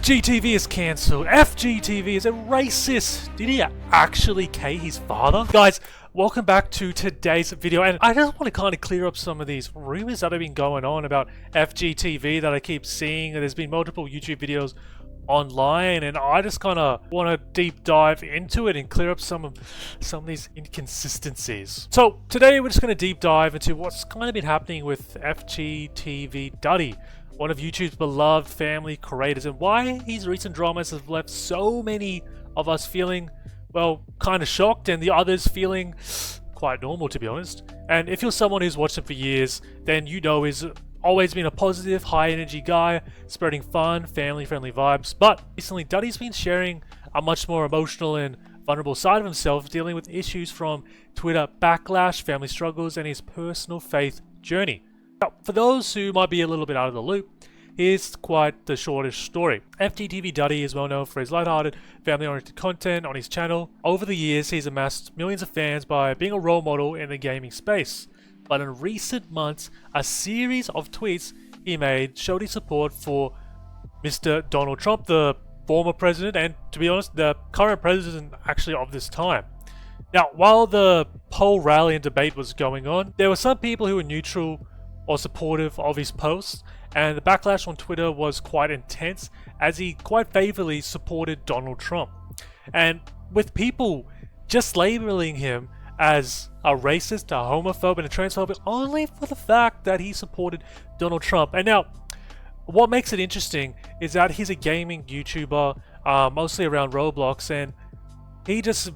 FGTeeV is cancelled. FGTeeV is a racist. Did he actually K his father? Guys, welcome back to today's video, and I just want to kind of clear up some of these rumors that have been going on about FGTeeV that I keep seeing. There's been multiple YouTube videos online, and I just kind of want to deep dive into it and clear up some of these inconsistencies. So today we're just going to deep dive into what's kind of been happening with FGTeeV Duddy, one of YouTube's beloved family creators, and why his recent dramas have left so many of us feeling, well, kind of shocked, and the others feeling quite normal, to be honest. And if you're someone who's watched him for years, then you know he's always been a positive, high energy guy, spreading fun, family-friendly vibes. But recently, Duddy's been sharing a much more emotional and vulnerable side of himself, dealing with issues from Twitter backlash, family struggles, and his personal faith journey. Now, for those who might be a little bit out of the loop, here's quite the shortish story. FGTeeV Duddy is well known for his lighthearted, family-oriented content on his channel. Over the years, he's amassed millions of fans by being a role model in the gaming space. But in recent months, a series of tweets he made showed his support for Mr. Donald Trump, the former president, and to be honest, the current president actually of this time. Now, while the whole rally and debate was going on, there were some people who were neutral or supportive of his posts, and the backlash on Twitter was quite intense as he quite favorably supported Donald Trump. And with people just labeling him as a racist, a homophobe, and a transphobe only for the fact that he supported Donald Trump. And now, what makes it interesting is that he's a gaming YouTuber, mostly around Roblox, and he just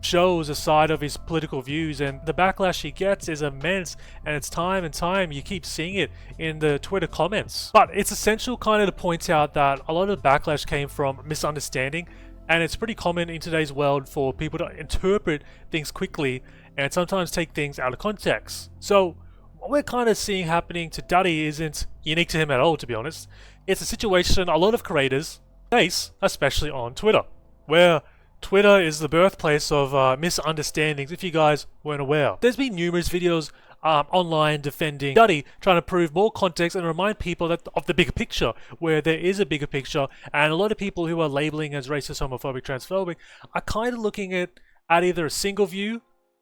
shows a side of his political views, and the backlash he gets is immense, and it's time and time you keep seeing it in the Twitter comments. But it's essential kind of to point out that a lot of the backlash came from misunderstanding, and it's pretty common in today's world for people to interpret things quickly and sometimes take things out of context. So what we're kind of seeing happening to Duddy isn't unique to him at all, to be honest. It's a situation a lot of creators face, especially on Twitter, where Twitter is the birthplace of misunderstandings, if you guys weren't aware. There's been numerous videos online defending Duddy, trying to prove more context and remind people that of the bigger picture, where there is a bigger picture, and a lot of people who are labeling as racist, homophobic, transphobic are kind of looking at either a single view,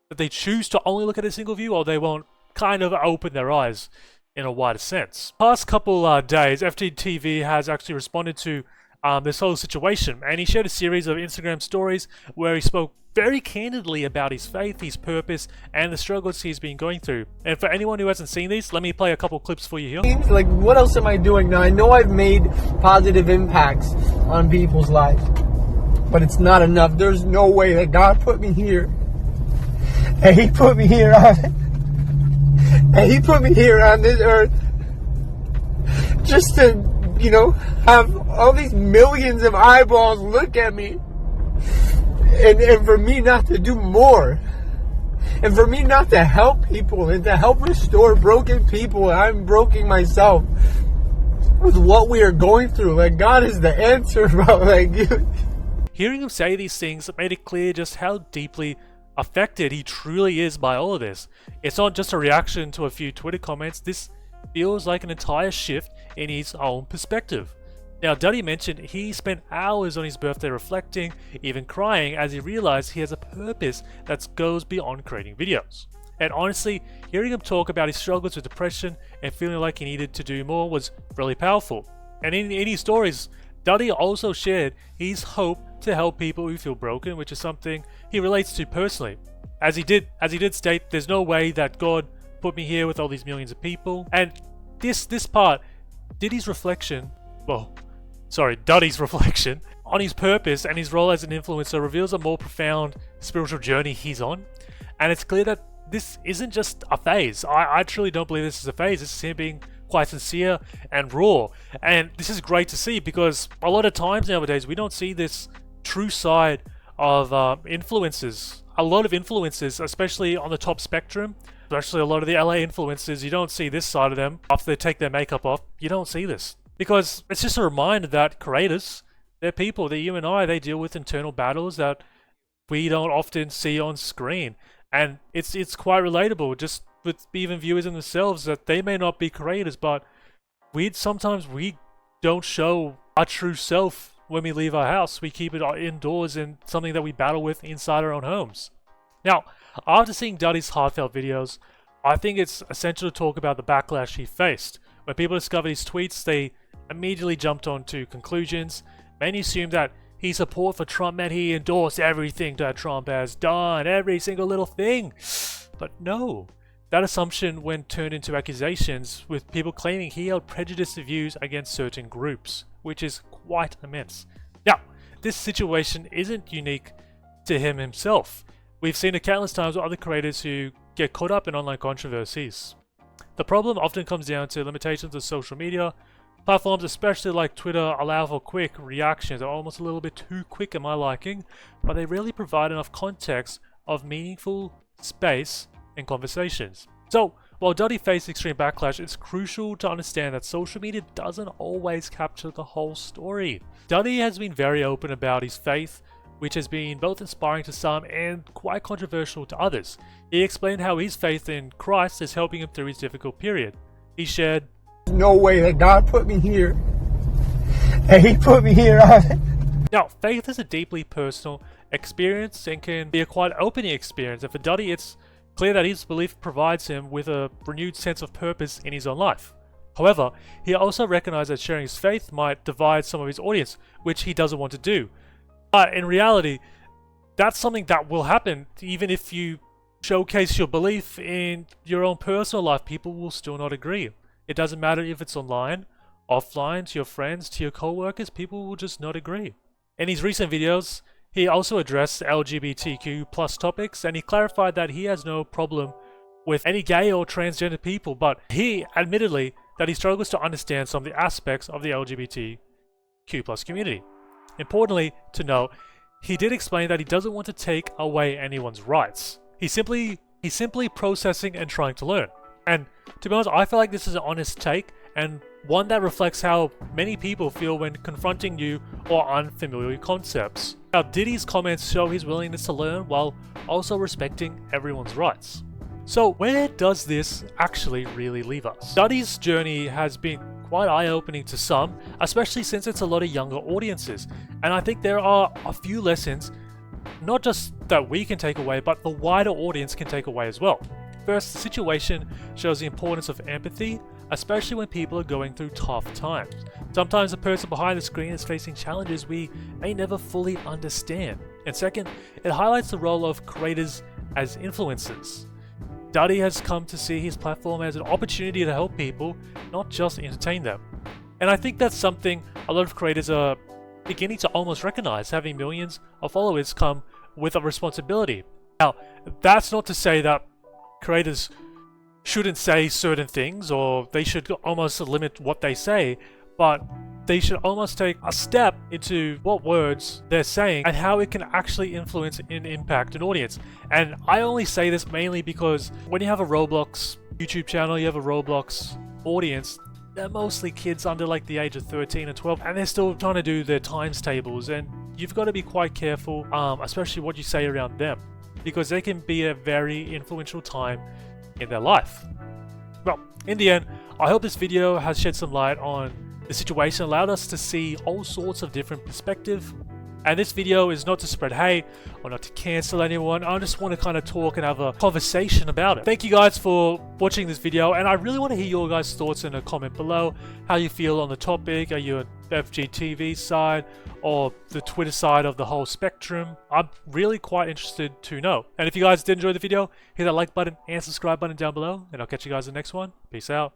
that they choose to only look at a single view, or they won't kind of open their eyes in a wider sense. Past couple days, FGTeeV has actually responded to this whole situation, and he shared a series of Instagram stories where he spoke very candidly about his faith, his purpose, and the struggles he's been going through. And for anyone who hasn't seen these, let me play a couple clips for you here. Like, what else am I doing now? I know I've made positive impacts on people's lives, but it's not enough. There's no way that God put me here, and He put me here on this earth just to, you know, have all these millions of eyeballs look at me, and for me not to do more, and for me not to help people and to help restore broken people. I'm broken myself with what we are going through. Like, God is the answer, bro. Like, hearing him say these things made it clear just how deeply affected he truly is by all of this. It's not just a reaction to a few Twitter comments. This feels like an entire shift in his own perspective. Now, Duddy mentioned he spent hours on his birthday reflecting, even crying, as he realized he has a purpose that goes beyond creating videos. And honestly, hearing him talk about his struggles with depression and feeling like he needed to do more was really powerful. And in his stories, Duddy also shared his hope to help people who feel broken, which is something he relates to personally. As he did state, there's no way that God put me here with all these millions of people. And this part, Duddy's reflection on his purpose and his role as an influencer reveals a more profound spiritual journey he's on. And it's clear that this isn't just a phase. I truly don't believe this is a phase. This is him being quite sincere and raw. And this is great to see, because a lot of times nowadays we don't see this true side of influencers. A lot of influencers, especially on the top spectrum, especially a lot of the LA influencers, you don't see this side of them. After they take their makeup off, you don't see this. Because it's just a reminder that creators, they're people, that you and I, they deal with internal battles that we don't often see on screen. And it's quite relatable, just with even viewers in themselves, that they may not be creators, but sometimes we don't show our true self when we leave our house. We keep it indoors and something that we battle with inside our own homes. Now, after seeing Duddy's heartfelt videos, I think it's essential to talk about the backlash he faced. When people discovered his tweets, they immediately jumped onto conclusions. Many assumed that his support for Trump meant he endorsed everything that Trump has done, every single little thing. But no, that assumption went turned into accusations, with people claiming he held prejudiced views against certain groups, which is quite immense. Now, this situation isn't unique to him himself. We've seen it countless times with other creators who get caught up in online controversies. The problem often comes down to limitations of social media. Platforms, especially like Twitter, allow for quick reactions. They're almost a little bit too quick in my liking, but they rarely provide enough context of meaningful space in conversations. So, while Duddy faced extreme backlash, it's crucial to understand that social media doesn't always capture the whole story. Duddy has been very open about his faith, which has been both inspiring to some and quite controversial to others. He explained how his faith in Christ is helping him through his difficult period. He shared, "No way that God put me here. And he put me here on it." Now, faith is a deeply personal experience and can be a quite opening experience, and for Duddy it's clear that his belief provides him with a renewed sense of purpose in his own life. However, he also recognized that sharing his faith might divide some of his audience, which he doesn't want to do. But in reality, that's something that will happen. Even if you showcase your belief in your own personal life, people will still not agree. It doesn't matter if it's online, offline, to your friends, to your co-workers, people will just not agree. In his recent videos, he also addressed LGBTQ+ topics, and he clarified that he has no problem with any gay or transgender people, but he admittedly that he struggles to understand some of the aspects of the LGBTQ+ community. Importantly to note, he did explain that he doesn't want to take away anyone's rights. He's simply processing and trying to learn. And to be honest, I feel like this is an honest take and one that reflects how many people feel when confronting new or unfamiliar concepts. Now, Diddy's comments show his willingness to learn while also respecting everyone's rights. So where does this actually really leave us? Duddy's journey has been quite eye-opening to some, especially since it's a lot of younger audiences. And I think there are a few lessons, not just that we can take away, but the wider audience can take away as well. First, the situation shows the importance of empathy, especially when people are going through tough times. Sometimes the person behind the screen is facing challenges we may never fully understand. And second, it highlights the role of creators as influencers. Duddy has come to see his platform as an opportunity to help people, not just entertain them. And I think that's something a lot of creators are beginning to almost recognize. Having millions of followers come with a responsibility. Now, that's not to say that creators shouldn't say certain things or they should almost limit what they say, but they should almost take a step into what words they're saying and how it can actually influence and impact an audience. And I only say this mainly because when you have a Roblox YouTube channel, you have a Roblox audience, they're mostly kids under like the age of 13 and 12, and they're still trying to do their times tables, and you've got to be quite careful, especially what you say around them, because they can be a very influential time in their life. Well, in the end, I hope this video has shed some light on the situation, allowed us to see all sorts of different perspectives. And this video is not to spread hate or not to cancel anyone. I just want to kind of talk and have a conversation about it. Thank you guys for watching this video, and I really want to hear your guys' thoughts in a comment below. How you feel on the topic. Are you an FGTeeV side or the Twitter side of the whole spectrum? I'm really quite interested to know. And if you guys did enjoy the video, hit that like button and subscribe button down below, and I'll catch you guys in the next one. Peace out.